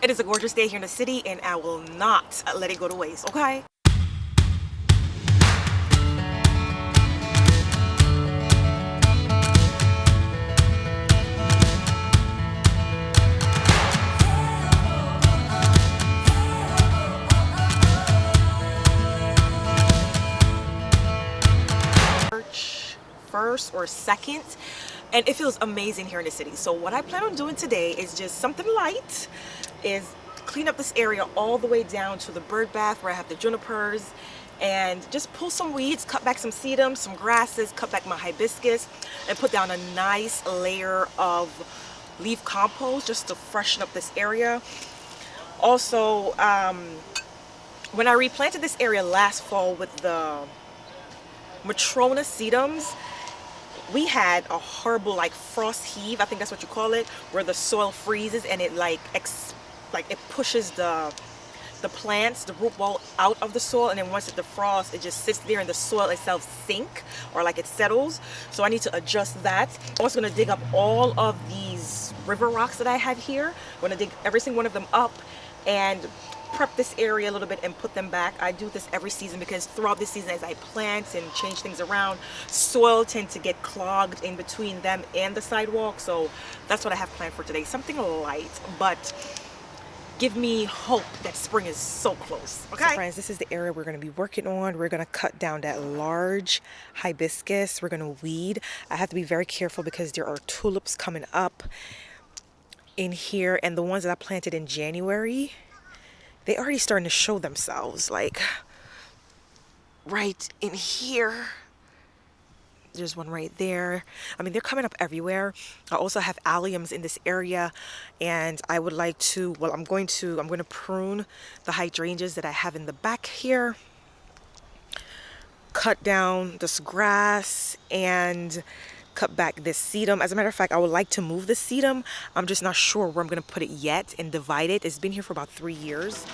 It is a gorgeous day here in the city and I will not let it go to waste, okay? First or second, and it feels amazing here in the city. So what I plan on doing today is just something light, is clean up this area all the way down to the bird bath where I have the junipers, and just pull some weeds, cut back some sedum, some grasses, cut back my hibiscus, and put down a nice layer of leaf compost just to freshen up this area. Also, when I replanted this area last fall with the Matrona sedums, we had a horrible like frost heave, I think that's what you call it, where the soil freezes and it it pushes the plants, the root ball out of the soil, and then once it defrosts, it just sits there and the soil itself sink, or like it settles. So I need to adjust that. I'm also going to dig up all of these river rocks that I had here. I'm going to dig every single one of them up and prep this area a little bit and put them back. I do this every season because throughout this season, as I plant and change things around, soil tends to get clogged in between them and the sidewalk. So that's what I have planned for today. Something light, but give me hope that spring is so close. Okay, so friends, this is the area we're going to be working on. We're going to cut down that large hibiscus. We're going to weed. I have to be very careful because there are tulips coming up in here, and the ones that I planted in January, they already starting to show themselves, like right in here. There's one right there. I mean, they're coming up everywhere. I also have alliums in this area, and I would like to, well, I'm going to prune the hydrangeas that I have in the back here, cut down this grass, and cut back this sedum. As a matter of fact, I would like to move the sedum. I'm just not sure where I'm going to put it yet and divide it. It's been here for about 3 years.